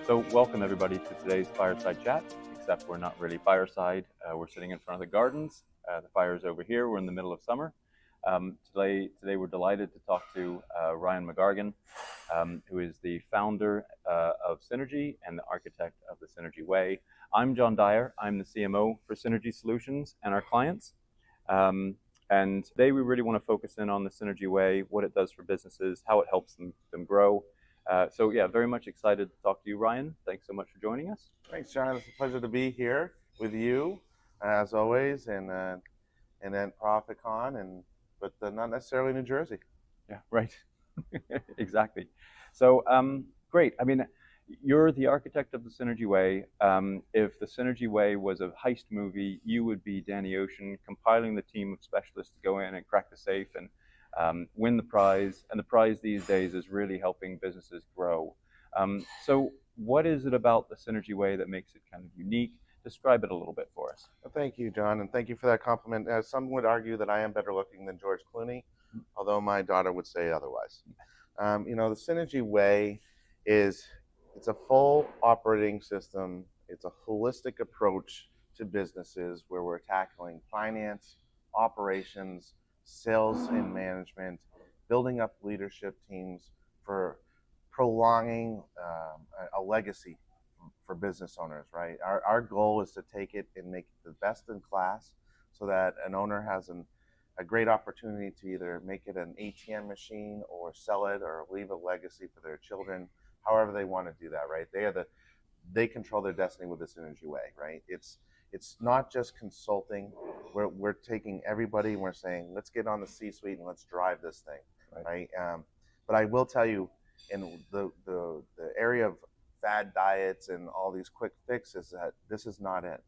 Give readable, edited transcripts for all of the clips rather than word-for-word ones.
So welcome everybody to today's Fireside Chat, except we're not really fireside. We're sitting in front of the gardens. The fire's over here. We're in the middle of summer. Today we're delighted to talk to Ryan McGargan, who is the founder of Synergy and the architect of the Synergy Way. I'm John Dyer. I'm the CMO for Synergy Solutions and our clients. And today we really want to focus in on the Synergy Way, what it does for businesses, how it helps them grow. So yeah, very much excited to talk to you, Ryan. Thanks so much for joining us. Thanks, John. It's a pleasure to be here with you, as always, and then ProfitCon, but not necessarily New Jersey. Yeah, right. Exactly. So great. I mean, you're the architect of the Synergy Way. If the Synergy Way was a heist movie, you would be Danny Ocean compiling the team of specialists to go in and crack the safe and win the prize. And the prize these days is really helping businesses grow. So what is it about the Synergy Way that makes it kind of unique? Describe it a little bit for us. Well, thank you, John, and thank you for that compliment. Some would argue that I am better looking than George Clooney, although my daughter would say otherwise. The Synergy Way it's a full operating system. It's a holistic approach to businesses where we're tackling finance, operations, sales and management, building up leadership teams for prolonging a legacy for business owners, right? Our goal is to take it and make it the best in class so that an owner has a great opportunity to either make it an ATM machine or sell it or leave a legacy for their children, however they want to do that, right? They control their destiny with the Synergy Way, right? It's not just consulting. We're taking everybody and we're saying, let's get on the C-suite and let's drive this thing, right? But I will tell you, in the area of fad diets and all these quick fixes, that this is not it,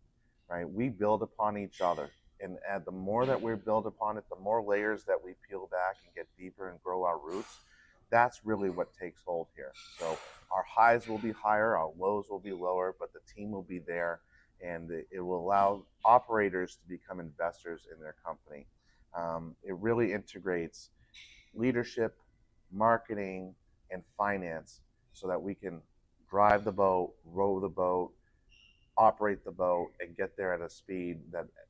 right? We build upon each other, and the more that we build upon it, the more layers that we peel back and get deeper and grow our roots. That's really what takes hold here. So our highs will be higher, our lows will be lower, but the team will be there, and it will allow operators to become investors in their company. It really integrates leadership, marketing, and finance so that we can drive the boat, row the boat, operate the boat, and get there at a speed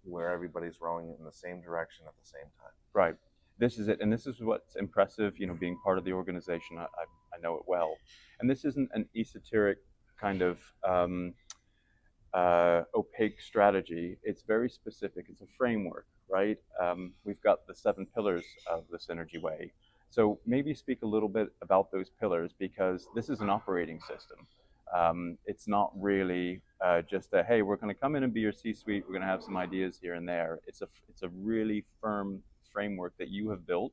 where everybody's rowing in the same direction at the same time. Right. This is it. And this is what's impressive, being part of the organization. I know it well. And this isn't an esoteric kind of opaque strategy. It's very specific. It's a framework, right? We've got the 7 pillars of the Synergy Way. So maybe speak a little bit about those pillars, because this is an operating system. It's not really just a, hey, we're going to come in and be your C-suite. We're going to have some ideas here and there. It's a really firm framework that you have built,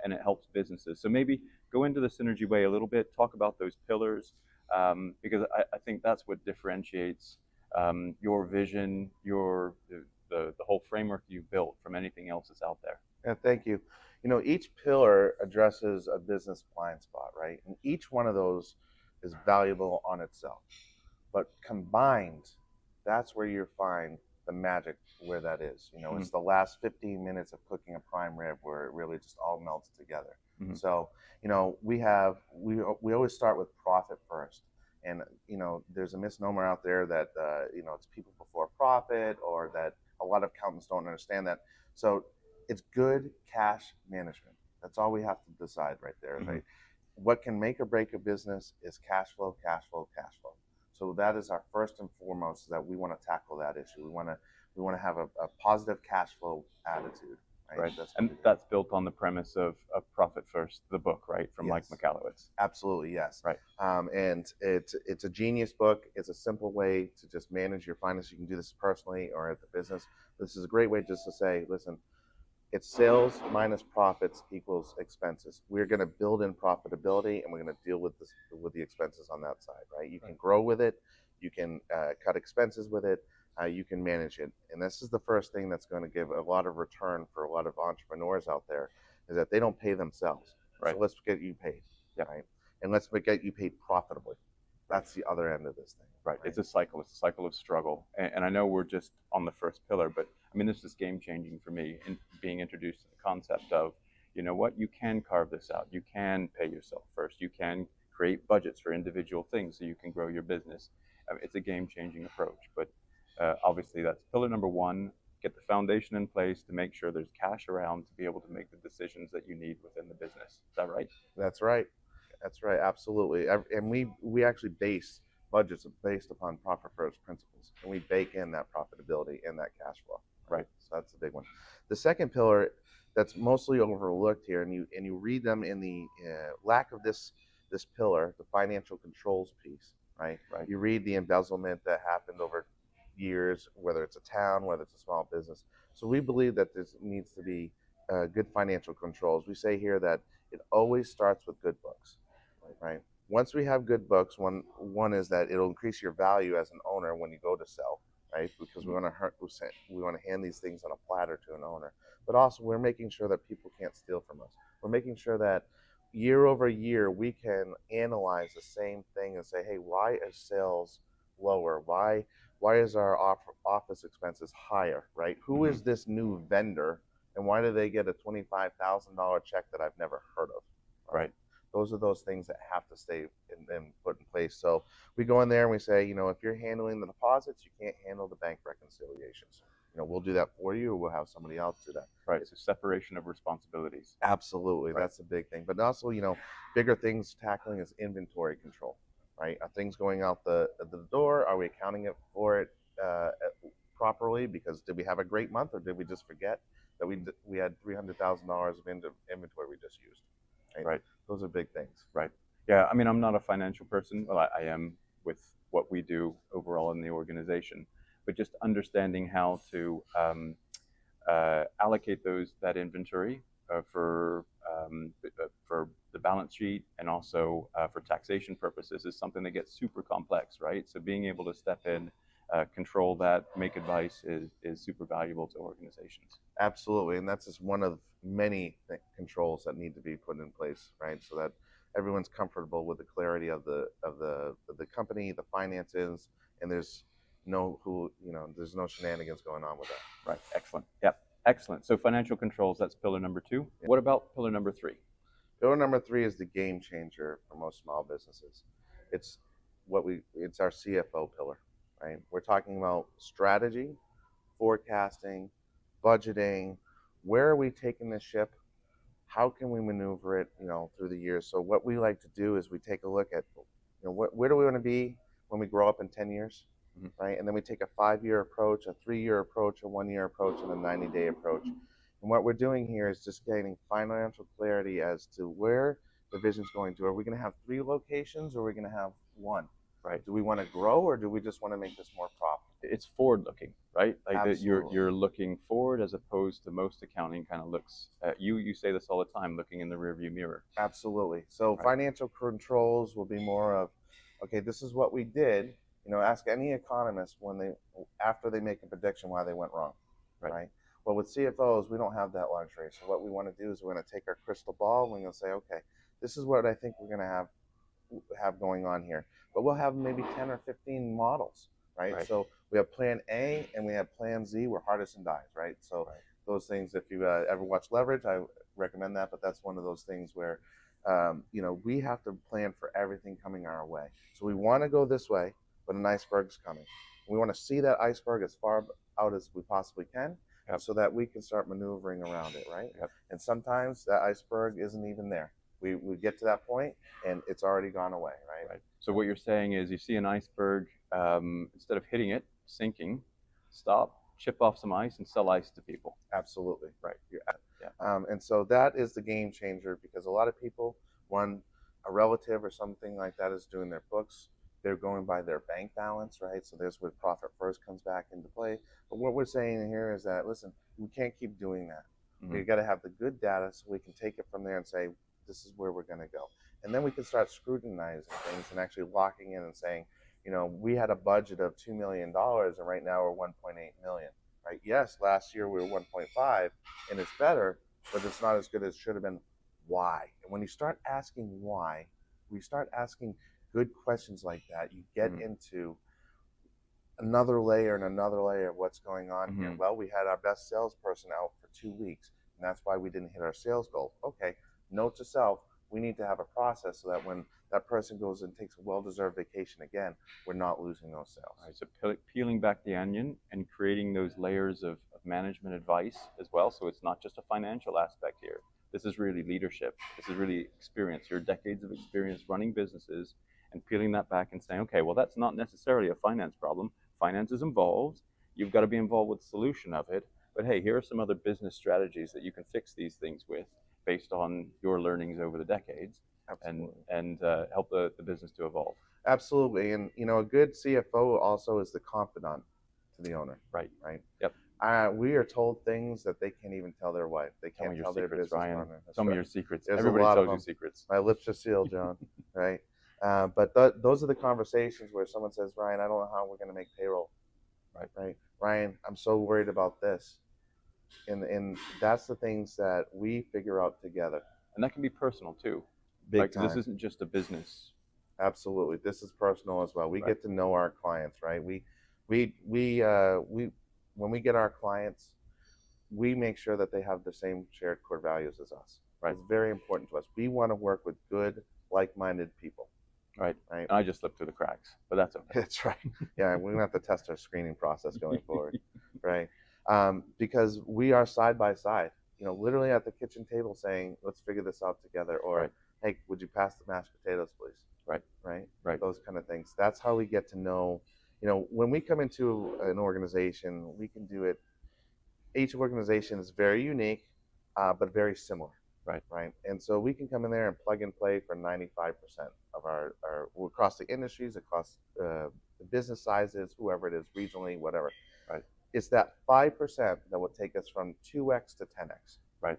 and it helps businesses. So maybe go into the Synergy Way a little bit, talk about those pillars, because I think that's what differentiates your vision, the whole framework you've built from anything else that's out there. Yeah, thank you. Each pillar addresses a business blind spot, right? And each one of those is valuable on itself. But combined, that's where you find the magic where that is. It's the last 15 minutes of cooking a prime rib where it really just all melts together. So, we always start with profit first. And, there's a misnomer out there that, it's people before profit, or that a lot of accountants don't understand that. So it's good cash management. That's all we have to decide right there. Right? What can make or break a business is cash flow, cash flow, cash flow. So that is our first and foremost, that we want to tackle that issue. We want to have a positive cash flow attitude. Right. That's built on the premise of Profit First, the book, right, from Yes. Mike Michalowicz. Absolutely, yes. Right. And it's a genius book. It's a simple way to just manage your finances. You can do this personally or at the business. This is a great way just to say, listen, it's sales minus profits equals expenses. We're going to build in profitability, and we're going to deal with the expenses on that side, right? You can grow with it. You can cut expenses with it. You can manage it. And this is the first thing that's going to give a lot of return for a lot of entrepreneurs out there, is that they don't pay themselves. Right. So let's get you paid, right? And let's get you paid profitably. That's the other end of this thing. Right. It's a cycle. It's a cycle of struggle. And I know we're just on the first pillar, but I mean, this is game changing for me, in being introduced to the concept of, you know what, you can carve this out. You can pay yourself first. You can create budgets for individual things so you can grow your business. It's a game-changing approach. But obviously, that's pillar number one. Get the foundation in place to make sure there's cash around to be able to make the decisions that you need within the business. Is that right? That's right. That's right. Absolutely. And we actually base budgets based upon profit first principles, and we bake in that profitability and that cash flow. Right. So that's the big one. The second pillar that's mostly overlooked here, and you read them in the lack of this pillar, the financial controls piece. Right. Right. You read the embezzlement that happened over years, whether it's a town, whether it's a small business. So we believe that there needs to be good financial controls. We say here that it always starts with good books, right? Once we have good books, one is that it'll increase your value as an owner when you go to sell, right? Because we want to hand these things on a platter to an owner. But also, we're making sure that people can't steal from us. We're making sure that year over year we can analyze the same thing and say, hey, why is sales lower? Why is our office expenses higher, right? Who is this new vendor, and why do they get a $25,000 check that I've never heard of? Right. Those are those things that have to stay and put in place. So we go in there and we say, if you're handling the deposits, you can't handle the bank reconciliations. We'll do that for you, or we'll have somebody else do that. Right. So separation of responsibilities. Absolutely. Right. That's a big thing. But also, bigger things tackling is inventory control, right? Are things going out the door? Are we accounting for it properly? Because did we have a great month, or did we just forget that we had $300,000 of inventory we just used? Right. Those are big things. Right. Yeah. I mean, I'm not a financial person. Well, I am with what we do overall in the organization, but just understanding how to allocate that inventory for the balance sheet, and also for taxation purposes, is something that gets super complex, right? So being able to step in, control that, make advice is super valuable to organizations. Absolutely, and that's just one of many controls that need to be put in place, right? So that everyone's comfortable with the clarity of the company, the finances, and there's no shenanigans going on with that. Right. Excellent. Yep. Excellent. So financial controls, that's pillar number two. Yeah. What about pillar number three? Pillar number three is the game changer for most small businesses. It's our CFO pillar, right? We're talking about strategy, forecasting, budgeting. Where are we taking this ship? How can we maneuver it, through the years? So what we like to do is we take a look at, where do we want to be when we grow up in 10 years, right? And then we take a 5-year approach, a 3-year approach, a 1-year approach, and a 90-day approach. And what we're doing here is just gaining financial clarity as to where the vision's going to. Are we going to have 3 locations, or are we going to have 1? Right? Do we want to grow, or do we just want to make this more profitable? It's forward-looking, right? Like you're looking forward, as opposed to most accounting kind of looks at you say this all the time, looking in the rearview mirror. Absolutely. So Right. Financial controls will be more of, okay, this is what we did. Ask any economist after they make a prediction why they went wrong, right? Well, with CFOs, we don't have that luxury. So what we want to do is we're going to take our crystal ball and we're going to say, okay, this is what I think we're going to have going on here. But we'll have maybe 10 or 15 models, right? So we have plan A and we have plan Z. We're hardest and dies, right? So those things, if you ever watch Leverage, I recommend that. But that's one of those things where, we have to plan for everything coming our way. So we want to go this way, but an iceberg's coming. We want to see that iceberg as far out as we possibly can. So that we can start maneuvering around it, right? And sometimes that iceberg isn't even there. We get to that point and it's already gone away, right? So what you're saying is, you see an iceberg, instead of hitting it, sinking, stop, chip off some ice, and sell ice to people. Absolutely. Right. And so that is the game changer, because a lot of people, a relative or something like that is doing their books. They're going by their bank balance, right? So there's where profit first comes back into play. But what we're saying here is that, listen, we can't keep doing that. We've got to have the good data so we can take it from there and say, this is where we're going to go. And then we can start scrutinizing things and actually locking in and saying, we had a budget of $2 million and right now we're 1.8 million, right? Yes, last year we were 1.5 and it's better, but it's not as good as it should have been. Why? And when you start asking why, we start asking good questions like that, you get into another layer and another layer of what's going on here. Well, we had our best salesperson out for 2 weeks, and that's why we didn't hit our sales goal. Okay, note to self, We need to have a process so that when that person goes and takes a well-deserved vacation again, we're not losing those sales. Right, so peeling back the onion and creating those layers of management advice as well. So it's not just a financial aspect here. This is really leadership. This is really experience. Your decades of experience running businesses and peeling that back and saying, okay, well, that's not necessarily a finance problem. Finance is involved. You've got to be involved with the solution of it. But hey, here are some other business strategies that you can fix these things with based on your learnings over the decades. Absolutely. And help the business to evolve. Absolutely. And, a good CFO also is the confidant to the owner. Right. Right. Yep. We are told things that they can't even tell their wife. They can't tell their business partner. Tell me your secrets. There's Everybody a lot tells of you them. secrets. My lips are sealed, John. Right. But those are the conversations where someone says, Ryan, I don't know how we're going to make payroll. Right. Ryan, I'm so worried about this. And that's the things that we figure out together. And that can be personal too. Big time. This isn't just a business. Absolutely. This is personal as well. We get to know our clients, right? We when we get our clients, we make sure that they have the same shared core values as us. Right. It's very important to us. We want to work with good, like-minded people. Right. Right. And I just slipped through the cracks, but that's okay. That's right. Yeah, we're gonna have to test our screening process going forward, right? Because we are side by side. Literally at the kitchen table saying, "Let's figure this out together," or "Hey, would you pass the mashed potatoes, please?" Right. Those kind of things. That's how we get to know. When we come into an organization, we can do it. Each organization is very unique, but very similar. Right. And so we can come in there and plug and play for 95% of our across the industries, across the business sizes, whoever it is, regionally, whatever. Right. It's that 5% that will take us from 2x to 10x. Right.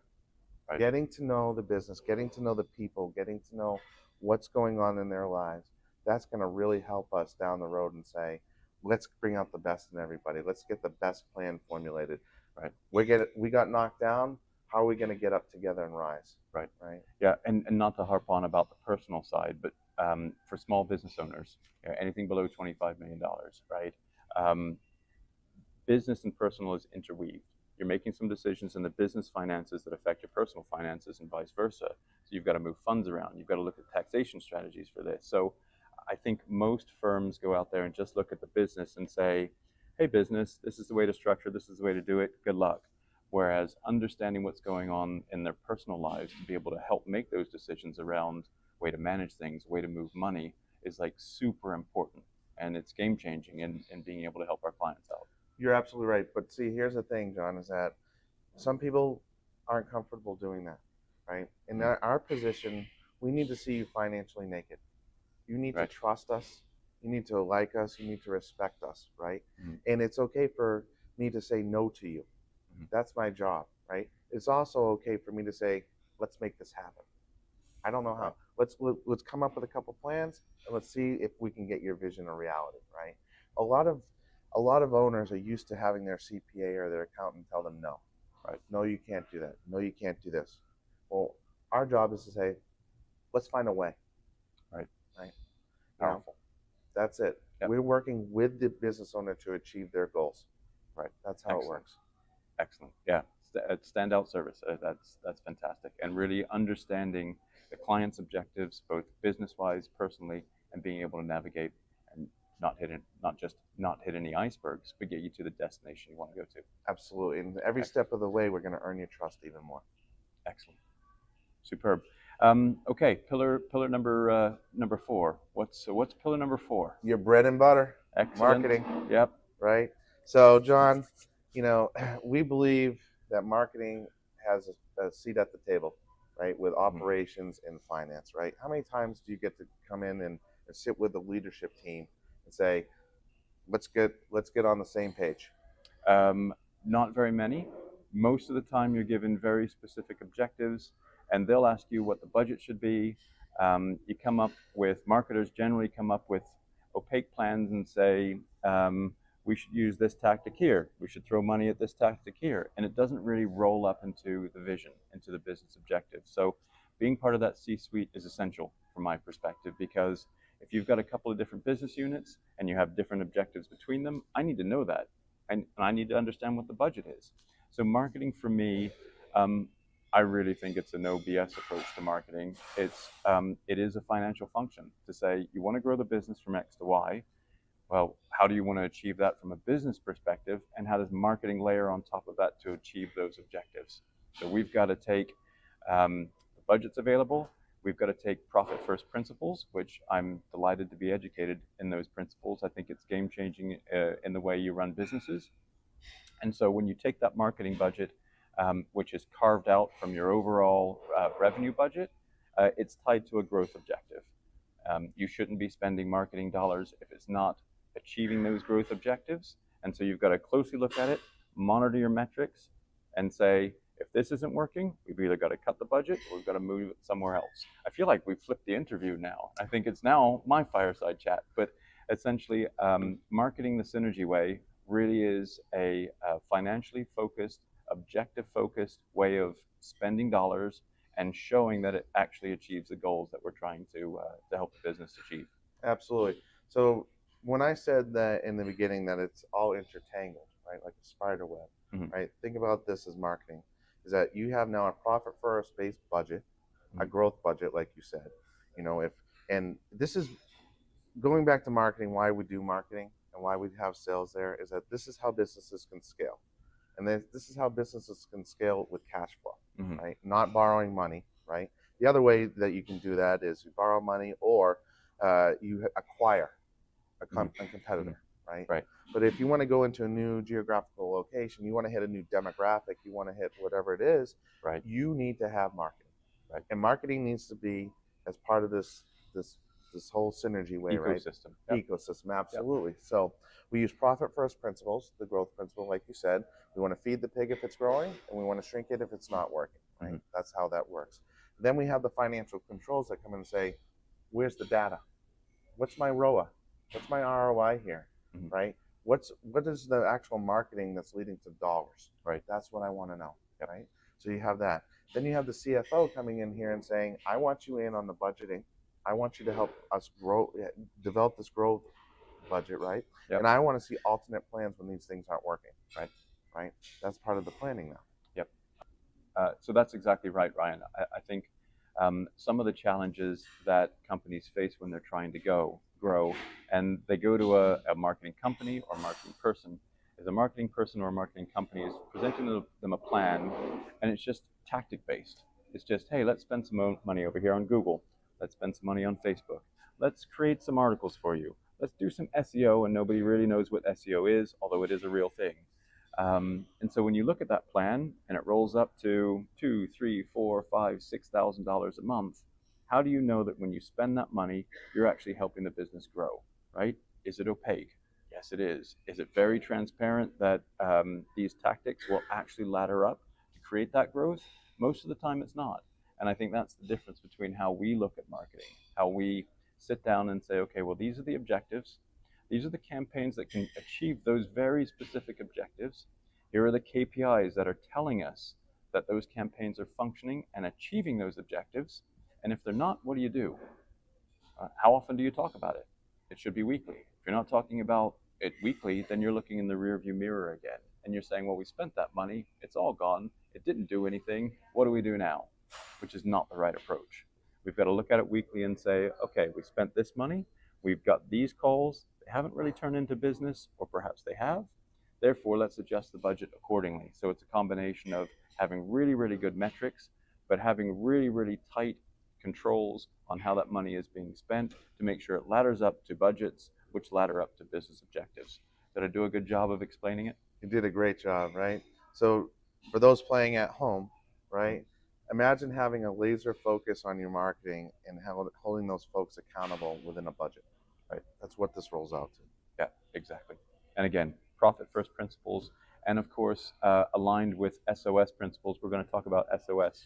Getting to know the business, getting to know the people, getting to know what's going on in their lives. That's going to really help us down the road and say, let's bring out the best in everybody. Let's get the best plan formulated. Right. We got knocked down. How are we going to get up together and rise? Right. Right. Yeah, and not to harp on about the personal side, but for small business owners, anything below $25 million, right? Business and personal is interweaved. You're making some decisions in the business finances that affect your personal finances and vice versa. So you've got to move funds around. You've got to look at taxation strategies for this. So I think most firms go out there and just look at the business and say, hey, business, this is the way to structure, this is the way to do it, good luck. Whereas understanding what's going on in their personal lives to be able to help make those decisions around way to manage things, way to move money is like super important. And it's game changing in being able to help our clients out. You're absolutely right. But see, here's the thing, John, is that some people aren't comfortable doing that, right? In our position, we need to see you financially naked. You need to trust us. You need to like us. You need to respect us, right? Mm-hmm. And it's okay for me to say no to you. Mm-hmm. That's my job, right? It's also okay for me to say, let's make this happen. I don't know how. Let's come up with a couple plans and let's see if we can get your vision a reality, right? A lot of owners are used to having their CPA or their accountant tell them no. Right? No, you can't do that. No, you can't do this. Well, our job is to say, let's find a way. Right. Powerful. That's it. Yep. We're working with the business owner to achieve their goals. Right. That's how it works. Excellent. Yeah. Standout service. That's fantastic. And really understanding the client's objectives, both business-wise, personally, and being able to navigate and not hit any icebergs, but get you to the destination you want to go to. Absolutely. And every step of the way, we're going to earn your trust even more. Excellent. Superb. Okay, pillar number 4. What's pillar number 4? Your bread and butter. Excellent. Marketing. Yep. Right. So, John, we believe that marketing has a seat at the table, right, with operations and finance, right? How many times do you get to come in and sit with the leadership team and say, let's get on the same page? Not very many. Most of the time you're given very specific objectives and they'll ask you what the budget should be. Marketers generally come up with opaque plans and say, we should use this tactic here. We should throw money at this tactic here. And it doesn't really roll up into the vision, into the business objective. So being part of that C-suite is essential from my perspective, because if you've got a couple of different business units and you have different objectives between them, I need to know that. And I need to understand what the budget is. So marketing for me, I really think it's a no BS approach to marketing. It is a financial function to say you want to grow the business from X to Y. Well, how do you want to achieve that from a business perspective, and how does marketing layer on top of that to achieve those objectives? So we've got to take the budgets available. We've got to take profit first principles, which I'm delighted to be educated in those principles. I think it's game changing in the way you run businesses. And so when you take that marketing budget, which is carved out from your overall revenue budget, it's tied to a growth objective. You shouldn't be spending marketing dollars if it's not achieving those growth objectives. And so you've got to closely look at it, monitor your metrics, and say, if this isn't working, we've either got to cut the budget or we've got to move it somewhere else. I feel like we've flipped the interview now. I think it's now my fireside chat, but essentially marketing the synergy way really is a financially focused, objective focused way of spending dollars and showing that it actually achieves the goals that we're trying to help the business achieve. Absolutely. So when I said that in the beginning that it's all intertangled, right, like a spider web, right? Think about this as marketing, is that you have now a profit first based budget, a growth budget, like you said, and this is going back to marketing, why we do marketing and why we have sales there is that this is how businesses can scale. And then this is how businesses can scale with cash flow, right? Not borrowing money, right? The other way that you can do that is you borrow money or you acquire a competitor, right? Right. But if you want to go into a new geographical location, you want to hit a new demographic, you want to hit whatever it is, right, you need to have marketing, right? And marketing needs to be as part of this whole synergy way, ecosystem, right? Ecosystem, absolutely. So we use profit first principles, the growth principle, like you said. We want to feed the pig if it's growing, and we want to shrink it if it's not working, right? That's how that works. Then we have the financial controls that come in and say, where's the data? What's my ROA? What's my ROI here, right? What is the actual marketing that's leading to dollars, right? That's what I want to know, right? So you have that. Then you have the CFO coming in here and saying, I want you in on the budgeting. I want you to help us develop this growth budget, right? Yep. And I want to see alternate plans when these things aren't working, right? Right? That's part of the planning now. Yep. So that's exactly right, Ryan. I think some of the challenges that companies face when they're trying to grow, and they go to a marketing company or marketing person, is a marketing person or a marketing company is presenting them a plan, and it's just tactic based. It's just, hey, let's spend some money over here on Google. Let's spend some money on Facebook. Let's create some articles for you. Let's do some SEO, and nobody really knows what SEO is, although it is a real thing. And so when you look at that plan and it rolls up to $2,000, $3,000, $4,000, $5,000, $6,000 a month, how do you know that when you spend that money, you're actually helping the business grow, right? Is it opaque? Yes, it is. Is it very transparent that these tactics will actually ladder up to create that growth? Most of the time it's not. And I think that's the difference between how we look at marketing, how we sit down and say, okay, well, these are the objectives. These are the campaigns that can achieve those very specific objectives. Here are the KPIs that are telling us that those campaigns are functioning and achieving those objectives. And if they're not, what do? How often do you talk about it? It should be weekly. If you're not talking about it weekly, then you're looking in the rearview mirror again. And you're saying, well, we spent that money. It's all gone. It didn't do anything. What do we do now? Which is not the right approach. We've got to look at it weekly and say, okay, we spent this money. We've got these calls. They haven't really turned into business, or perhaps they have. Therefore, let's adjust the budget accordingly. So it's a combination of having really, really good metrics, but having really, really tight controls on how that money is being spent to make sure it ladders up to budgets, which ladder up to business objectives. Did I do a good job of explaining it? You did a great job, right? So for those playing at home, right, imagine having a laser focus on your marketing and holding those folks accountable within a budget, right? That's what this rolls out to. Yeah, exactly. And again, profit first principles, and of course, aligned with SOS principles. We're going to talk about SOS,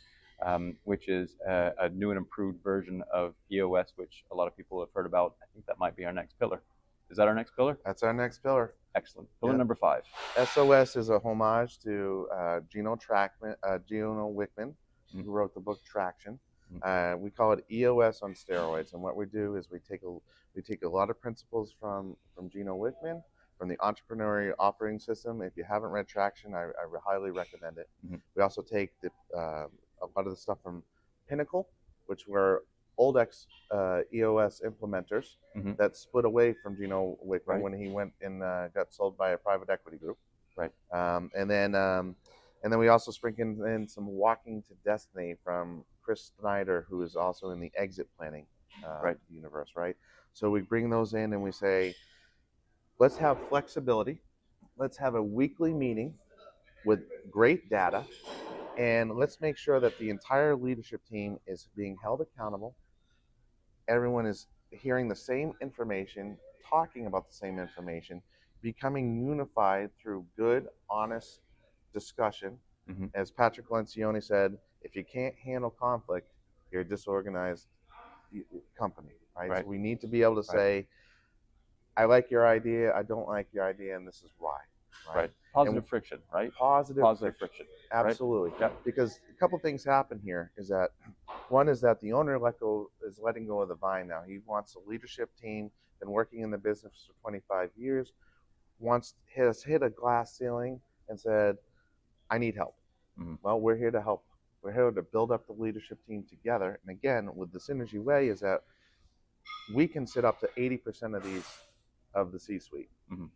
which is a new and improved version of EOS, which a lot of people have heard about. I think that might be our next pillar. Is that our next pillar? That's our next pillar. Excellent. Pillar number 5. SOS is a homage to Gino Wickman, who wrote the book Traction. We call it EOS on steroids, and what we do is we take a lot of principles from Gino Wickman, from the Entrepreneurial Operating System. If you haven't read Traction, I highly recommend it. We also take a a lot of the stuff from Pinnacle, which were old EOS implementers that split away from Gino Wickman when he went and got sold by a private equity group. Right. And then we also sprinkled in some Walking to Destiny from Chris Snyder, who is also in the exit planning universe, right? So we bring those in and we say, let's have flexibility. Let's have a weekly meeting with great data, and let's make sure that the entire leadership team is being held accountable. Everyone is hearing the same information, talking about the same information, becoming unified through good, honest discussion. As Patrick Lencioni said, if you can't handle conflict, you're a disorganized company, right? So we need to be able to say, I like your idea, I don't like your idea, and this is why. Right. Positive friction, right? Positive friction. Absolutely. Right? Yep. Because a couple things happen here is that one is that the owner is letting go of the vine now. He wants a leadership team, been working in the business for 25 years, has hit a glass ceiling and said, I need help. Well, we're here to help. We're here to build up the leadership team together. And again, with the Synergy Way is that we can sit up to 80% of the C-suite,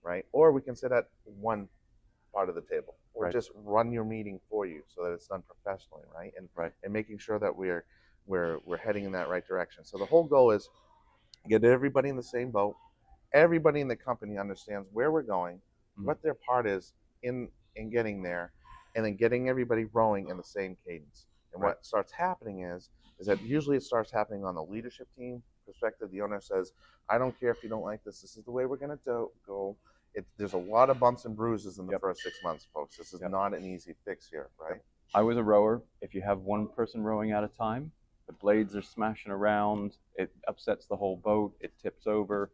right? Or we can sit at one part of the table, or just run your meeting for you so that it's done professionally, right? And making sure that we're heading in that right direction. So the whole goal is get everybody in the same boat. Everybody in the company understands where we're going, what their part is in getting there, and then getting everybody rowing in the same cadence. And what starts happening is that usually it starts happening on the leadership team perspective. The owner says, I don't care if you don't like this. This is the way we're going to go. There's a lot of bumps and bruises in the first 6 months, folks. This is not an easy fix here, right? I was a rower. If you have one person rowing at a time, the blades are smashing around, it upsets the whole boat, it tips over.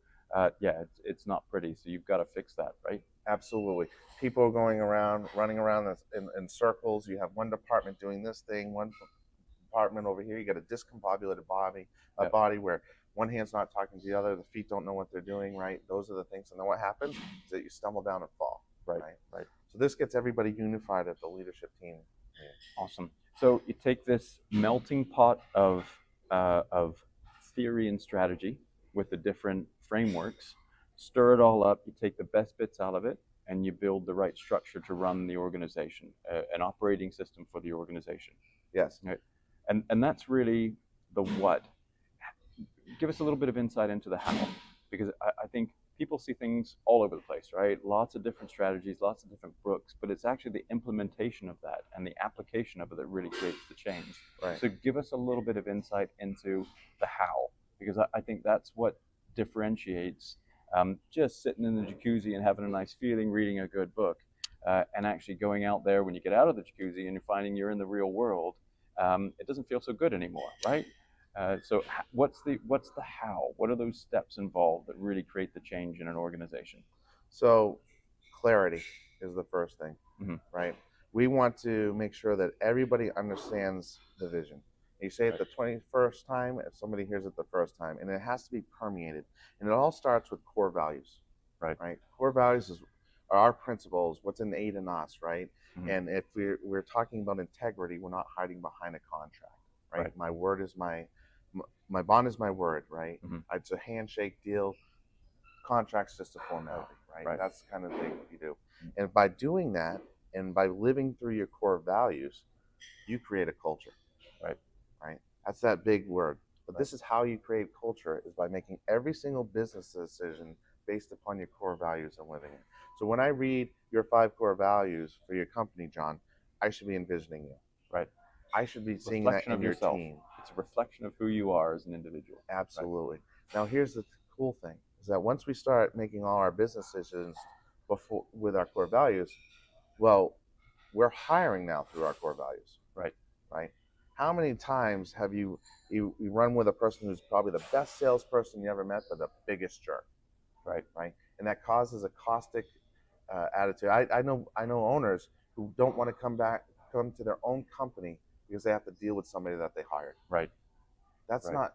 It's not pretty. So you've got to fix that, right? Absolutely. People are going around, running around in circles. You have one department doing this thing, one department over here. You got a discombobulated body where one hand's not talking to the other, the feet don't know what they're doing, right? Those are the things. And then what happens is that you stumble down and fall. Right. So this gets everybody unified at the leadership team. Awesome. So you take this melting pot of theory and strategy with the different frameworks, stir it all up, you take the best bits out of it, and you build the right structure to run the organization, an operating system for the organization. Yes. Right? And that's really the what. Give us a little bit of insight into the how, because I think people see things all over the place, right? Lots of different strategies, lots of different books, but it's actually the implementation of that and the application of it that really creates the change. Right. So give us a little bit of insight into the how, because I think that's what differentiates just sitting in the jacuzzi and having a nice feeling, reading a good book, and actually going out there when you get out of the jacuzzi and you're finding you're in the real world. It doesn't feel so good anymore, right? So what's the how? What are those steps involved that really create the change in an organization? So clarity is the first thing, right? We want to make sure that everybody understands the vision. You say it the 21st time, if somebody hears it the first time, and it has to be permeated. And it all starts with core values, right? Core values are our principles, what's innate in us, right? And if we're talking about integrity, we're not hiding behind a contract, right? My word is my bond is my word, right? It's a handshake deal. Contract's just a formality, right? That's the kind of thing you do. And by doing that, and by living through your core values, you create a culture, right? That's that big word. But this is how you create culture, is by making every single business decision based upon your core values and living it. So when I read your 5 core values for your company, John, I should be envisioning you. Right. I should be seeing that in your team. It's a reflection of who you are as an individual. Absolutely. Now here's the cool thing, is that once we start making all our business decisions with our core values, well, we're hiring now through our core values. Right. How many times have you run with a person who's probably the best salesperson you ever met, but the biggest jerk? Right. And that causes a caustic attitude. I know owners who don't want to come to their own company because they have to deal with somebody that they hired. Right. That's not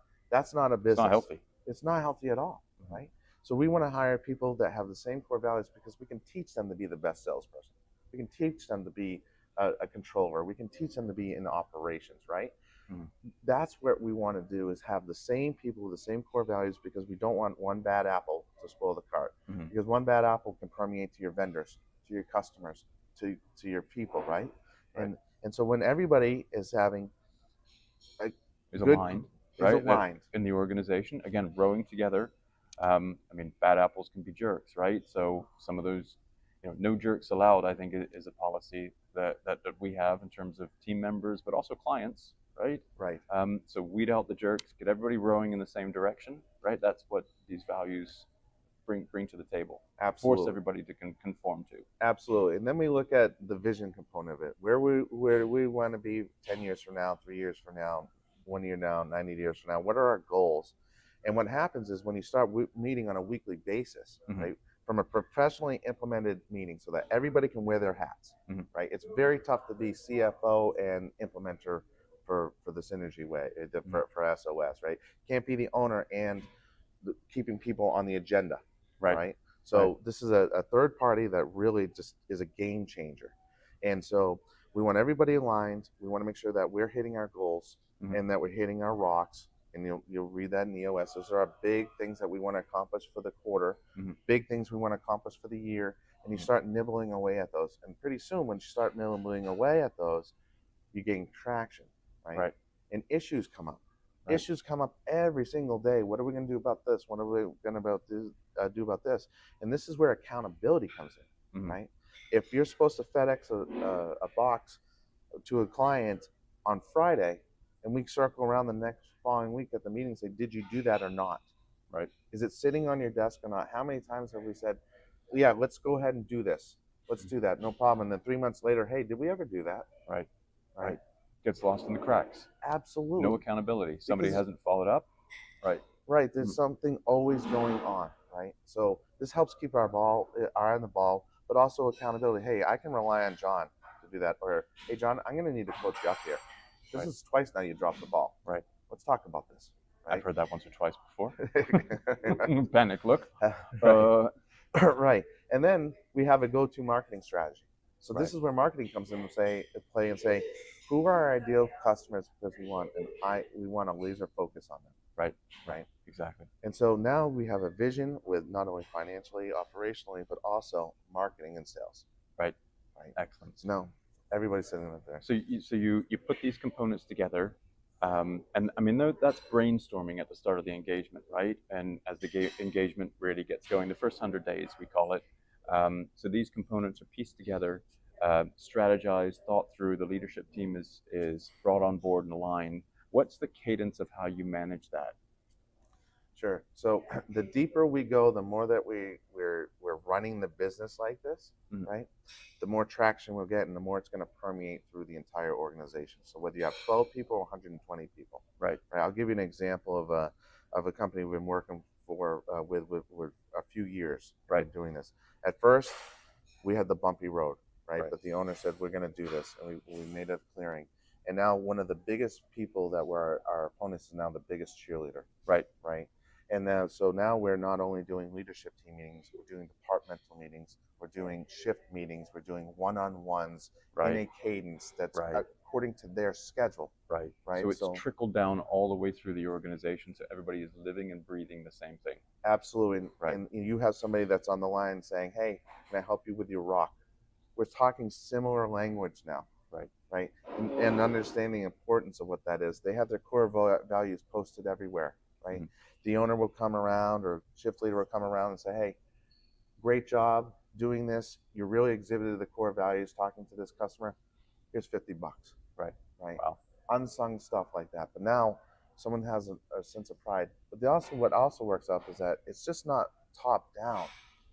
a business. It's not healthy. It's not healthy at all, right? So we want to hire people that have the same core values, because we can teach them to be the best salesperson. We can teach them to be a controller. We can teach them to be in operations, right? Mm-hmm. That's what we want to do, is have the same people with the same core values, because we don't want one bad apple to spoil the cart. Mm-hmm. Because one bad apple can permeate to your vendors, to your customers, to your people, right? Right. And so when everybody is having a Is good aligned, is right? That aligned. in the organization, again, rowing together. I mean, bad apples can be jerks, right? So some of those, no jerks allowed, I think, is a policy that we have in terms of team members, but also clients, right? Right. So weed out the jerks, get everybody rowing in the same direction, right? That's what these values bring to the table. Absolutely. Force everybody to conform to. Absolutely. And then we look at the vision component of it. Where we want to be 10 years from now, 3 years from now, 1 year now, 90 years from now. What are our goals? And what happens is when you start meeting on a weekly basis, Mm-hmm. right, from a professionally implemented meeting, so that everybody can wear their hats, Mm-hmm. right? It's very tough to be CFO and implementer for the Synergy way, for SOS, right? Can't be the owner and keeping people on the agenda, right? So Right. this is a third party that really just is a game changer. And so we want everybody aligned. We want to make sure that we're hitting our goals, Mm-hmm. and that we're hitting our rocks. And you'll read that in EOS. Those are our big things that we want to accomplish for the quarter, Mm-hmm. big things we want to accomplish for the year. And you start nibbling away at those. And pretty soon, when you start nibbling away at those, you gain traction, right? And issues come up. Right. Issues come up every single day. What are we going to do about this? What are we going to do about this? And this is where accountability comes in, Mm-hmm. right? If you're supposed to FedEx a box to a client on Friday, and we circle around the next following week at the meeting and say, did you do that or not? Right. Is it sitting on your desk or not? How many times have we said, yeah, let's go ahead and do this. Let's do that. No problem. And then 3 months later, hey, did we ever do that? Right. Gets lost in the cracks. Absolutely. No accountability. Somebody hasn't followed up. Right. There's something always going on, right? So this helps keep our eye on the ball, but also accountability. Hey, I can rely on John to do that. Or, hey, John, I'm going to need to coach you up here. This is twice now you dropped the ball. Right. Let's talk about this. Right? I've heard that once or twice before. Panic look. Right. And then we have a go-to marketing strategy. So this is where marketing comes in and play and say, who are our ideal customers, because we want a laser focus on them. Right. Exactly. And so now we have a vision with not only financially, operationally, but also marketing and sales. Right. Excellent. So now everybody's sitting up there. So you put these components together, and I mean that's brainstorming at the start of the engagement, right? And as the engagement really gets going, the first 100 days we call it. So these components are pieced together, strategized, thought through. The leadership team is brought on board and aligned. What's the cadence of how you manage that? Sure. So the deeper we go, the more that we're running the business like this, right? The more traction we'll get, and the more it's going to permeate through the entire organization. So whether you have 12 people or 120 people, right? I'll give you an example of a company we've been working for with a few years, right, doing this. At first, we had the bumpy road, right? But the owner said, we're going to do this, and we made a clearing. And now one of the biggest people that were our opponents is now the biggest cheerleader. Right. And now we're not only doing leadership team meetings, we're doing departmental meetings, we're doing shift meetings, we're doing one-on-ones in a cadence that's according to their schedule. Right. So it's trickled down all the way through the organization, so everybody is living and breathing the same thing. Absolutely. And you have somebody that's on the line saying, hey, can I help you with your rock? We're talking similar language now. Right. And understanding the importance of what that is. They have their core values posted everywhere, right? The owner will come around, or shift leader will come around and say, hey, great job doing this. You really exhibited the core values talking to this customer. Here's $50. Right. Wow. Unsung stuff like that. But now someone has a sense of pride. But what also works out is that it's just not top down.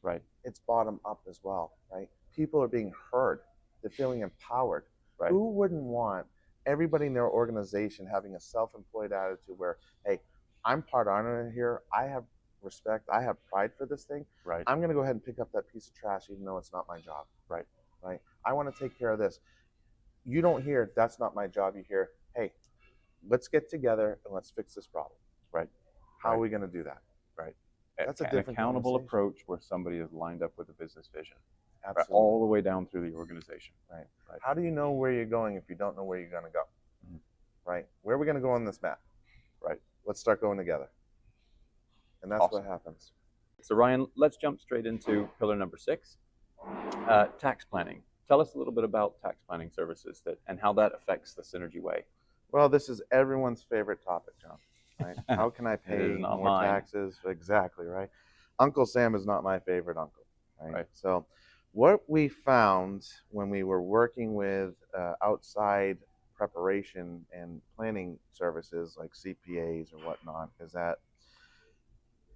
Right. It's bottom up as well, right? People are being heard. They're feeling empowered. Right. Who wouldn't want everybody in their organization having a self-employed attitude where, hey, I'm part owner here. I have respect. I have pride for this thing. Right. I'm going to go ahead and pick up that piece of trash even though it's not my job. Right. I want to take care of this. You don't hear, that's not my job. You hear, hey, let's get together and let's fix this problem. Right. How are we going to do that? Right. That's an accountable approach where somebody is lined up with a business vision. Absolutely. all the way down through the organization. Right. Right. How do you know where you're going if you don't know where you're going to go? Right. Where are we going to go on this map? Right. Let's start going together. And that's Awesome. what happens. So Ryan, let's jump straight into pillar number 6, tax planning. Tell us a little bit about tax planning services and how that affects the Synergy Way. Well, this is everyone's favorite topic, John. Right? How can I pay more taxes? Exactly, right? Uncle Sam is not my favorite uncle. Right? So what we found when we were working with outside preparation and planning services like CPAs or whatnot is that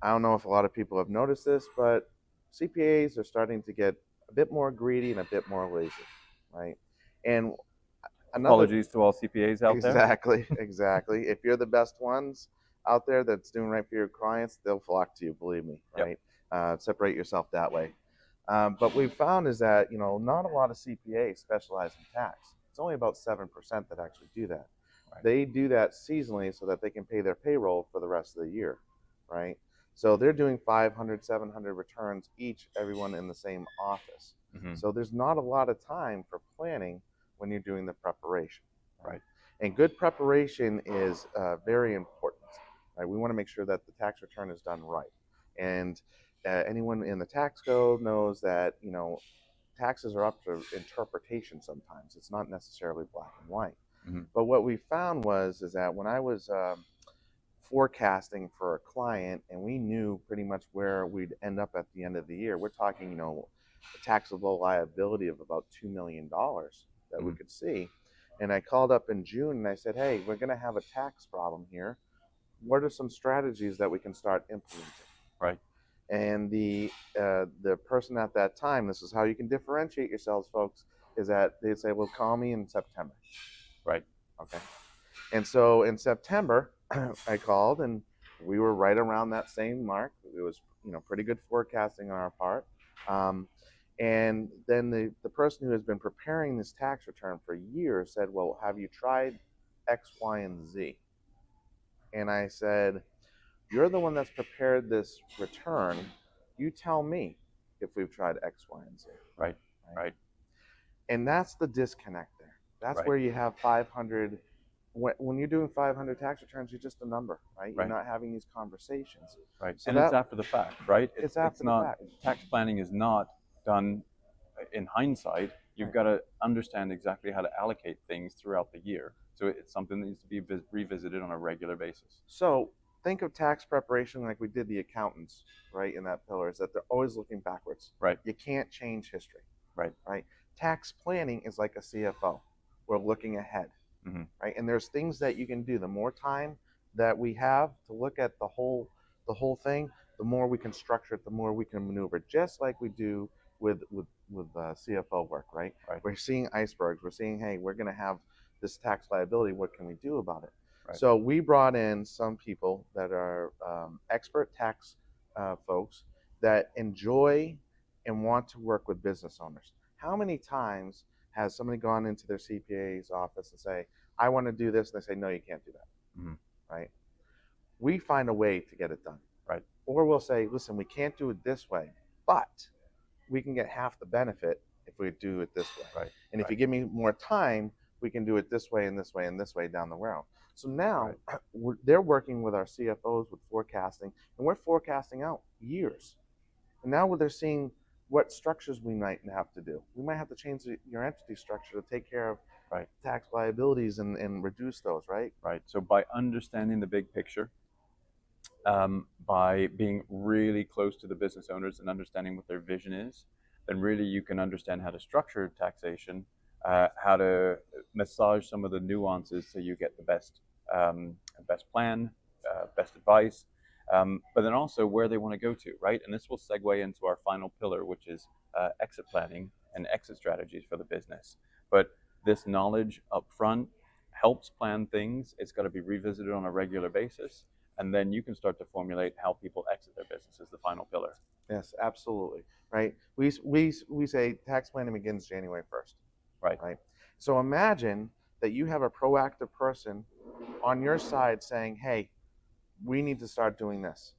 I don't know if a lot of people have noticed this, but CPAs are starting to get a bit more greedy and a bit more lazy, right? And apologies to all CPAs out there. Exactly. If you're the best ones out there that's doing right for your clients, they'll flock to you, believe me, right? Yep. Separate yourself that way. But we've found is that, not a lot of CPAs specialize in tax. It's only about 7% that actually do that. Right. They do that seasonally so that they can pay their payroll for the rest of the year, right? So they're doing 500, 700 returns each, everyone in the same office. Mm-hmm. So there's not a lot of time for planning when you're doing the preparation. Right? And good preparation is very important. Right? We want to make sure that the tax return is done right. And anyone in the tax code knows that, taxes are up to interpretation sometimes. It's not necessarily black and white. Mm-hmm. But what we found is that when I was forecasting for a client and we knew pretty much where we'd end up at the end of the year, we're talking, a taxable liability of about $2 million that we could see. And I called up in June and I said, hey, we're going to have a tax problem here. What are some strategies that we can start implementing? Right. And the person at that time, this is how you can differentiate yourselves, folks, is that they say, well, call me in September. Right. Okay. And so in September, I called and we were right around that same mark. It was, pretty good forecasting on our part. And then the person who has been preparing this tax return for years said, well, have you tried X, Y, and Z? And I said, you're the one that's prepared this return. You tell me if we've tried X, Y, and Z. Right. And that's the disconnect there. That's where you have 500. When you're doing 500 tax returns, you're just a number, right? You're not having these conversations. Right. So it's after the fact, right? It's after the fact. Tax planning is not done in hindsight. You've got to understand exactly how to allocate things throughout the year. So it's something that needs to be revisited on a regular basis. So think of tax preparation like we did the accountants, right, in that pillar, is that they're always looking backwards. Right. You can't change history. Right. Tax planning is like a CFO. We're looking ahead. Mm-hmm. Right. And there's things that you can do. The more time that we have to look at the whole thing, the more we can structure it, the more we can maneuver, just like we do with CFO work, right? We're seeing icebergs. We're seeing, hey, we're going to have this tax liability. What can we do about it? Right. So we brought in some people that are expert tax folks that enjoy and want to work with business owners. How many times has somebody gone into their CPA's office and say, I want to do this, and they say, no, you can't do that. Mm-hmm. Right? We find a way to get it done. Right. Or we'll say, listen, we can't do it this way, but we can get half the benefit if we do it this way. Right. And if you give me more time, we can do it this way and this way and this way down the road. So now they're working with our CFOs with forecasting, and we're forecasting out years. And now they're seeing what structures we might have to do. We might have to change your entity structure to take care of tax liabilities and reduce those, right? Right. So by understanding the big picture, by being really close to the business owners and understanding what their vision is, then really you can understand how to structure taxation, how to massage some of the nuances so you get the best plan, best advice, but then also where they want to go to, right? And this will segue into our final pillar, which is exit planning and exit strategies for the business. But this knowledge up front helps plan things. It's got to be revisited on a regular basis. And then you can start to formulate how people exit their business as the final pillar. Yes, absolutely. Right. We say tax planning begins January 1st. Right. So imagine that you have a proactive person on your side saying, hey, we need to start doing this.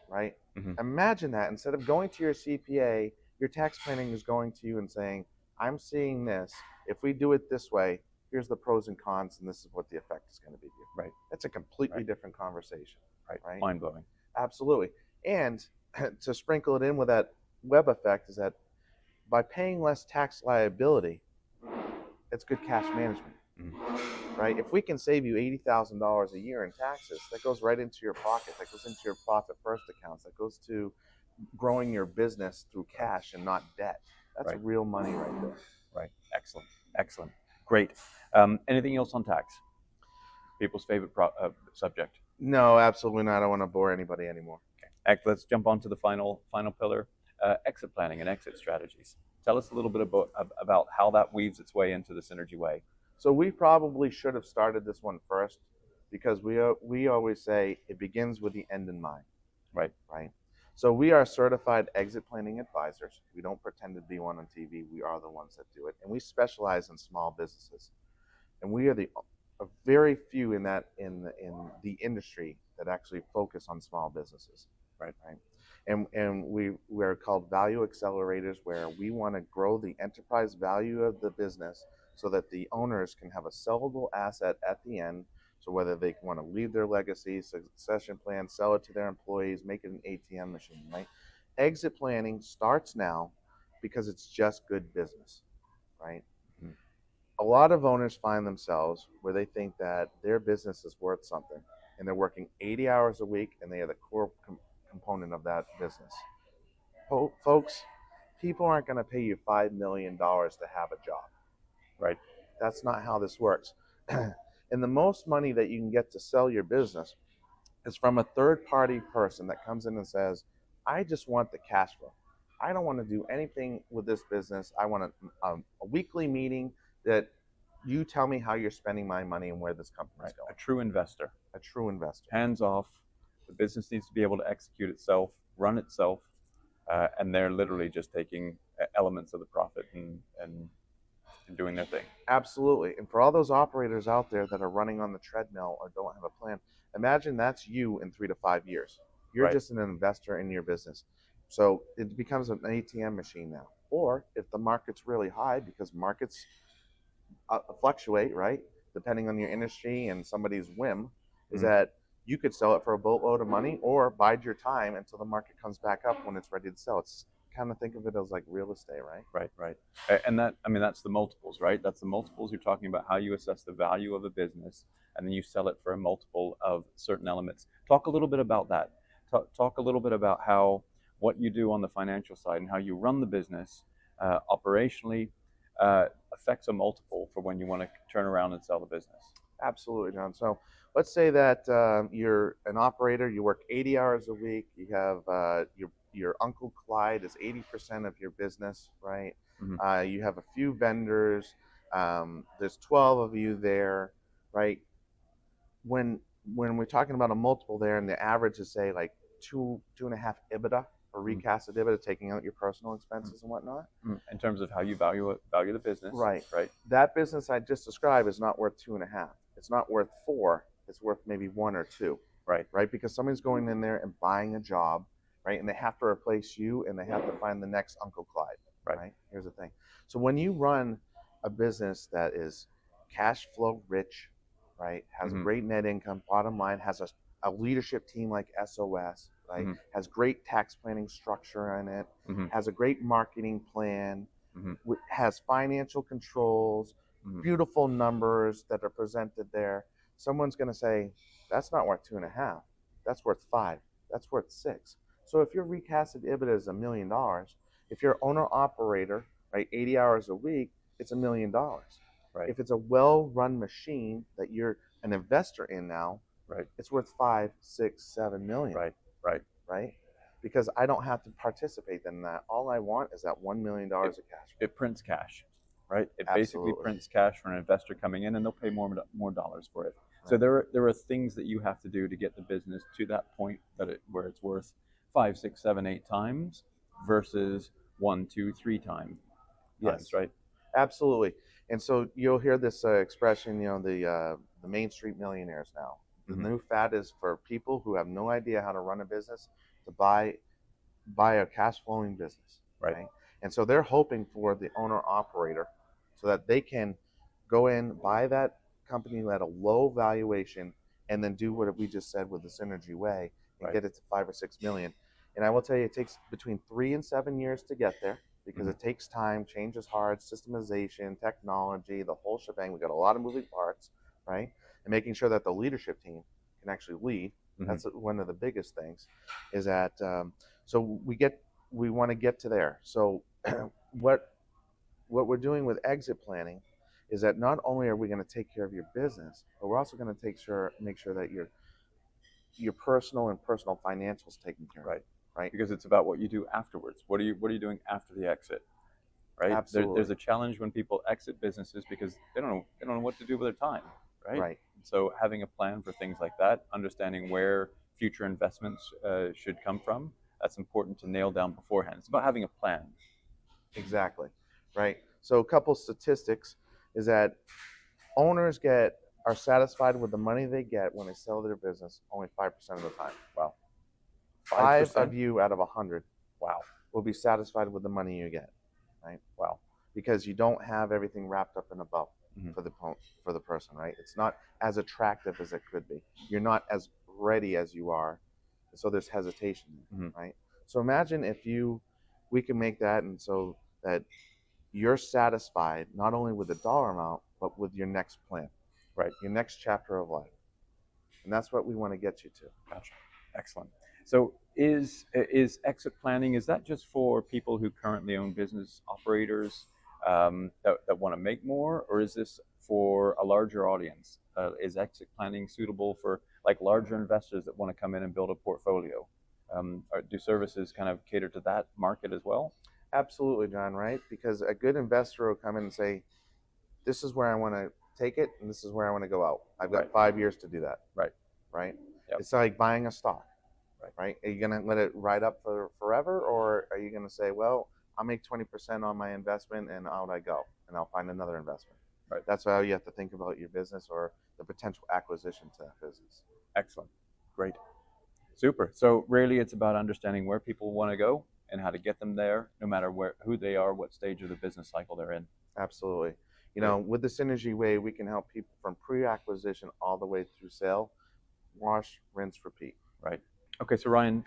Right. Mm-hmm. Imagine that instead of going to your CPA Your tax planning is going to you and saying, I'm seeing this. If we do it this way, here's the pros and cons, and this is what the effect is going to be. Right. That's a completely Right. different conversation. Right. Right. Mind blowing. Absolutely. And to sprinkle it in with that web effect is that by paying less tax liability, it's good cash management. Right? If we can save you $80,000 a year in taxes, that goes right into your pocket. That goes into your profit first accounts. That goes to growing your business through cash and not debt. That's Right. real money right there. Right. Excellent. Excellent. Great. Anything else on tax? People's favorite subject. No, absolutely not. I don't want to bore anybody anymore. Okay. Let's jump on to the final pillar, exit planning and exit strategies. Tell us a little bit about how that weaves its way into the Synergy Way. So we probably should have started this one first, because we always say it begins with the end in mind. Right. Right. So we are certified exit planning advisors. We don't pretend to be one on TV. We are the ones that do it, and we specialize in small businesses. And we are the very few in the industry that actually focus on small businesses. Right. Right. And we're called value accelerators, where we want to grow the enterprise value of the business so that the owners can have a sellable asset at the end. So whether they want to leave their legacy, succession plan, sell it to their employees, make it an ATM machine, right? Exit planning starts now because it's just good business, right? Mm-hmm. A lot of owners find themselves where they think that their business is worth something, and they're working 80 hours a week, and they are the core component of that business. Folks, people aren't going to pay you $5 million to have a job. Right. That's not how this works. And the most money that you can get to sell your business is from a third-party person that comes in and says, I just want the cash flow. I don't want to do anything with this business. I want a weekly meeting that you tell me how you're spending my money and where this company is going. A true investor. A true investor. Hands off. The business needs to be able to execute itself, run itself, and they're literally just taking elements of the profit and doing their thing. Absolutely. And for all those operators out there that are running on the treadmill or don't have a plan, imagine that's you in 3 to 5 years. You're Right. just an investor in your business. So it becomes an ATM machine now. Or if the market's really high, because markets fluctuate, right? Depending on your industry and somebody's whim, is that you could sell it for a boatload of money or bide your time until the market comes back up when it's ready to sell. It's kind of think of it as like real estate, right? Right, right. And that's the multiples, right? That's the multiples. You're talking about how you assess the value of a business, and then you sell it for a multiple of certain elements. Talk a little bit about that. Talk a little bit about what you do on the financial side and how you run the business operationally affects a multiple for when you want to turn around and sell the business. Absolutely, John. So let's say that you're an operator, you work 80 hours a week, you have your Uncle Clyde is 80% of your business, right? Mm-hmm. You have a few vendors, there's 12 of you there, right? When we're talking about a multiple there, and the average is say like 2.5 EBITDA or recasted EBITDA, taking out your personal expenses and whatnot. In terms of how you value the business. Right. Right. That business I just described is not worth 2.5. It's not worth 4. It's worth maybe 1 or 2. Right. Right. Because somebody's going in there and buying a job, right? And they have to replace you, and they have to find the next Uncle Clyde. Right. Here's the thing. So when you run a business that is cash flow rich, right, has great net income, bottom line, has a leadership team like SOS, right, has great tax planning structure in it, has a great marketing plan, has financial controls, beautiful numbers that are presented there, someone's going to say, that's not worth 2.5. That's worth 5. That's worth 6. So if your recasted EBITDA is $1 million, if you're owner operator, right, 80 hours a week, it's $1 million. Right. If it's a well-run machine that you're an investor in now, right, it's worth 5, 6, 7 million. Right. Right. Right. Because I don't have to participate in that. All I want is that $1 million of cash. It prints cash, right? It Absolutely. basically prints cash for an investor coming in, and they'll pay more dollars for it. Right. So there are things that you have to do to get the business to that point where it's worth 5, 6, 7, 8 times versus 1, 2, 3 times. Yes. Right. Absolutely. And so you'll hear this expression, the Main Street millionaires now. The new fad is for people who have no idea how to run a business to buy a cash flowing business. Right. And so they're hoping for the owner operator so that they can go in, buy that company at a low valuation, and then do what we just said with the Synergy Way and Right. get it to 5 or 6 million. And I will tell you, it takes between 3 and 7 years to get there because it takes time. Change is hard, systemization, technology, the whole shebang. We got a lot of moving parts, right? And making sure that the leadership team can actually lead. That's one of the biggest things. Is that so we want to get to there. So what we're doing with exit planning is that not only are we going to take care of your business, but we're also going to make sure that your personal financials taken care of. Right. Right. Because it's about what you do afterwards. What are you doing after the exit? Right. Absolutely. There's a challenge when people exit businesses because they don't know what to do with their time. Right. Right. So having a plan for things like that, understanding where future investments should come from, that's important to nail down beforehand. It's about having a plan. Exactly. Right. So a couple statistics is that owners are satisfied with the money they get when they sell their business only 5% of the time. Wow. 5 5%? of you out of 100 Wow. will be satisfied with the money you get. Right. Wow. Because you don't have everything wrapped up in a bow for the person, right? It's not as attractive as it could be. You're not as ready as you are, so there's hesitation, right? So imagine if we can make that, and so that you're satisfied not only with the dollar amount, but with your next plan, right? Your next chapter of life, and that's what we want to get you to. Gotcha. Excellent. So is exit planning, is that just for people who currently own business operators that want to make more, or is this for a larger audience? Is exit planning suitable for like larger investors that want to come in and build a portfolio? Do services kind of cater to that market as well? Absolutely, John, right? Because a good investor will come in and say, this is where I want to take it, and this is where I want to go out. I've got 5 years to do that. Right. Right? Yep. It's like buying a stock. Right? Are you going to let it ride up for forever, or are you going to say, well, I'll make 20% on my investment and out I go, and I'll find another investment. Right. That's how you have to think about your business or the potential acquisition to that business. Excellent. Great. Super. So really it's about understanding where people want to go and how to get them there, no matter who they are, what stage of the business cycle they're in. Absolutely. You know, with the Synergy Way, we can help people from pre-acquisition all the way through sale. Wash, rinse, repeat. Right. Okay, so Ryan,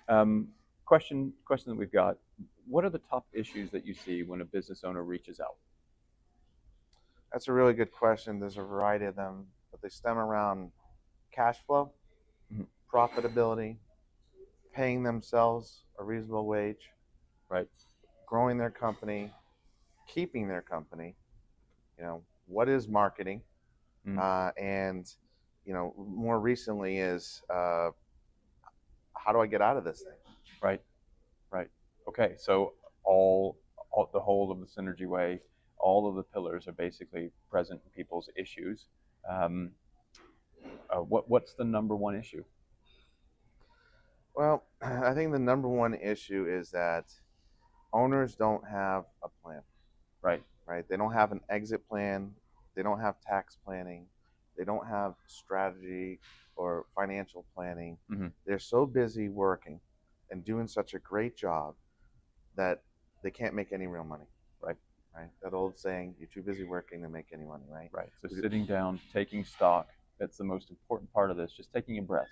question that we've got: what are the top issues that you see when a business owner reaches out? That's a really good question. There's a variety of them, but they stem around cash flow, profitability, paying themselves a reasonable wage, right? Growing their company, keeping their company. You know, what is marketing, and you know, more recently is how do I get out of this thing? Right, right. Okay, so all the whole of the Synergy Way, all of the pillars are basically present in people's issues. What's the number one issue? Well, I think the number one issue is that owners don't have a plan. Right. Right. They don't have an exit plan. They don't have tax planning. They don't have strategy or financial planning. They're so busy working and doing such a great job that they can't make any real money. Right. Right. That old saying, you're too busy working to make any money, right? Right. So sitting down, taking stock, that's the most important part of this, just taking a breath,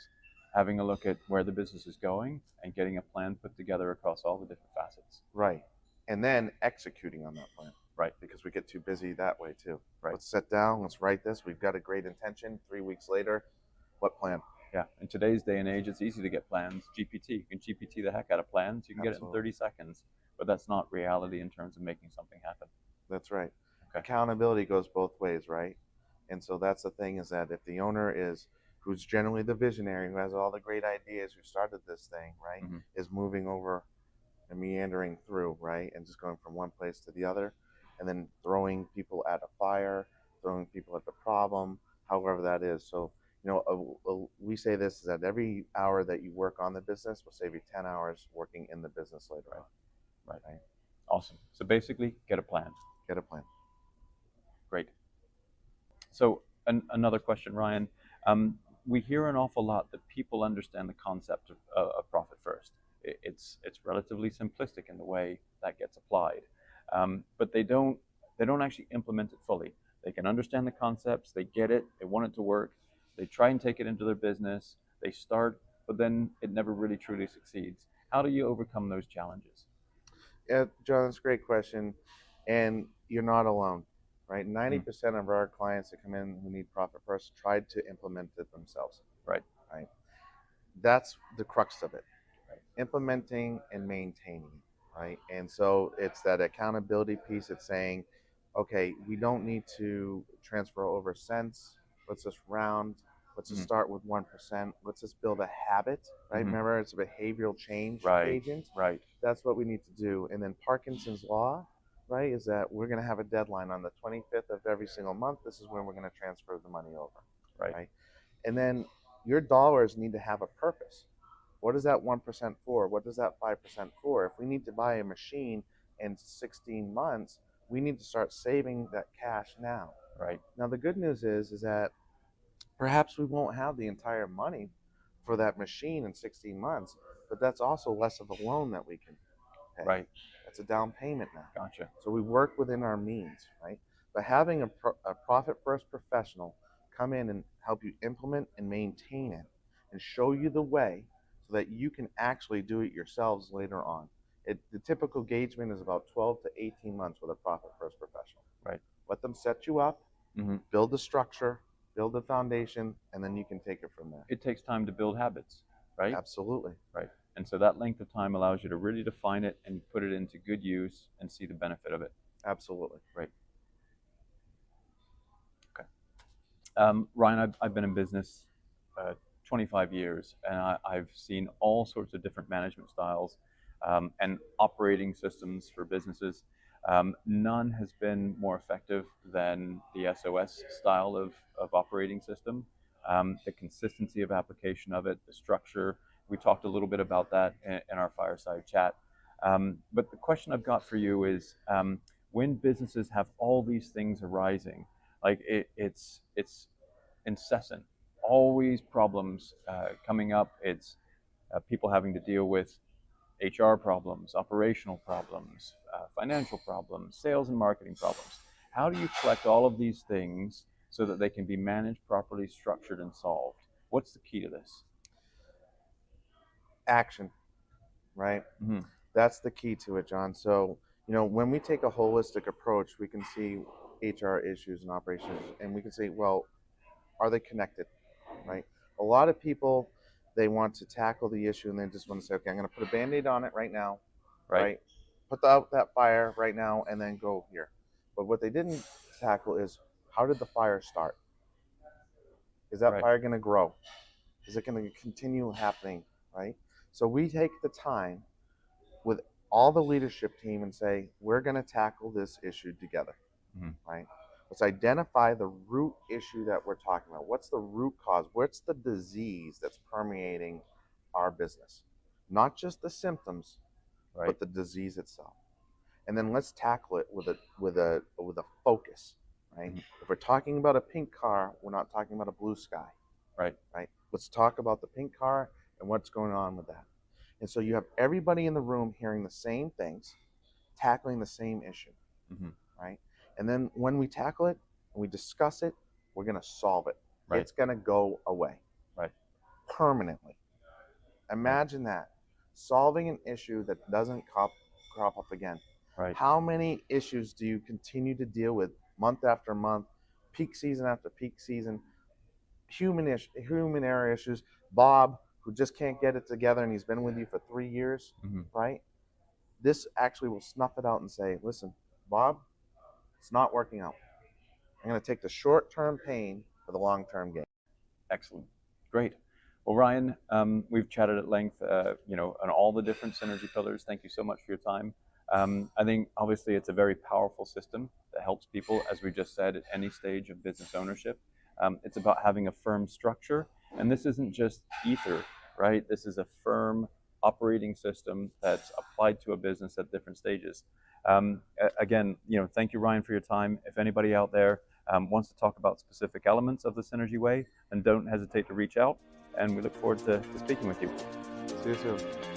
having a look at where the business is going and getting a plan put together across all the different facets. Right. And then executing on that plan. Right. Because we get too busy that way too. Right. Let's sit down, let's write this. We've got a great intention. 3 weeks later, what plan? Yeah. In today's day and age, it's easy to get plans. GPT. You can GPT the heck out of plans. You can get it in 30 seconds. But that's not reality in terms of making something happen. That's right. Okay. Accountability goes both ways, right? And so that's the thing, is that if the owner who's generally the visionary, who has all the great ideas, who started this thing, right, is moving over and meandering through, right, and just going from one place to the other, and then throwing people at a fire, throwing people at the problem, however that is. So, you know, we say this, is that every hour that you work on the business will save you 10 hours working in the business later on. Right. Awesome. So basically, get a plan. Get a plan. Great. So another question, Ryan. We hear an awful lot that people understand the concept of profit first. It's relatively simplistic in the way that gets applied. but they don't actually implement it fully. They can understand the concepts, they get it, they want it to work, they try and take it into their business, they start, but then it never really truly succeeds. How do you overcome those challenges? Yeah, John, that's a great question. And you're not alone, right? Mm. 90% of our clients that come in who need profit first tried to implement it themselves, Right. right? That's the crux of it. Implementing and maintaining, right? And so it's that accountability piece. It's saying, okay, we don't need to transfer over cents. Let's just round. Let's just Mhm. start with 1%. Let's just build a habit, right? Mhm. Remember, it's a behavioral change Right. agent. Right. That's what we need to do. And then Parkinson's law, right, is that we're going to have a deadline on the 25th of every single month. This is when we're going to transfer the money over, Right. right? And then your dollars need to have a purpose. What is that 1% for? What does that 5% for? If we need to buy a machine in 16 months, we need to start saving that cash now. Right. Now, the good news is that perhaps we won't have the entire money for that machine in 16 months, but that's also less of a loan that we can pay. Right. That's a down payment now. Gotcha. So we work within our means, right? But having a profit first professional come in and help you implement and maintain it and show you the way so that you can actually do it yourselves later on. The typical engagement is about 12 to 18 months with a profit first professional. Right. Let them set you up, Mm-hmm. build the structure, build the foundation, and then you can take it from there. It takes time to build habits, right? Absolutely. Right. And so that length of time allows you to really define it and put it into good use and see the benefit of it. Absolutely. Right. Okay. Ryan, I've been in business 25 years, and I've seen all sorts of different management styles and operating systems for businesses. None has been more effective than the SOS style of operating system. The consistency of application of it, the structure. We talked a little bit about that in our Fireside Chat. But the question I've got for you is, when businesses have all these things arising, like it's incessant, always problems coming up. It's people having to deal with HR problems, operational problems, financial problems, sales and marketing problems. How do you collect all of these things so that they can be managed properly, structured, and solved? What's the key to this? Action, right? Mm-hmm. That's the key to it, John. So, when we take a holistic approach, we can see HR issues and operations, and we can say, well, are they connected, right? A lot of people, they want to tackle the issue and they just want to say, okay, I'm going to put a Band-Aid on it right now, Right. right? Put out that fire right now and then go here. But what they didn't tackle is, how did the fire start? Is that Right. fire going to grow? Is it going to continue happening, right? So we take the time with all the leadership team and say, we're going to tackle this issue together, Mm-hmm. right? Let's identify the root issue that we're talking about. What's the root cause? What's the disease that's permeating our business? Not just the symptoms, Right. but the disease itself. And then let's tackle it with a focus, right? Mm-hmm. If we're talking about a pink car, we're not talking about a blue sky. Right. Right? Let's talk about the pink car and what's going on with that. And so you have everybody in the room hearing the same things, tackling the same issue, Mm-hmm. right? And then when we tackle it and we discuss it, we're going to solve it. Right. It's going to go away. Right. Permanently. Imagine that. Solving an issue that doesn't crop up again. Right. How many issues do you continue to deal with month after month, peak season after peak season? Human error issues. Bob, who just can't get it together and he's been with you for 3 years, Mm-hmm. right? This actually will snuff it out and say, listen, Bob, it's not working out. I'm going to take the short-term pain for the long-term gain. Excellent. Great. Well, Ryan, we've chatted at length, on all the different synergy pillars. Thank you so much for your time. I think obviously it's a very powerful system that helps people, as we just said, at any stage of business ownership. It's about having a firm structure, and this isn't just ether, right? This is a firm operating system that's applied to a business at different stages. Again, thank you, Ryan, for your time. If anybody out there wants to talk about specific elements of the Synergy Way, then don't hesitate to reach out, and we look forward to speaking with you. See you soon.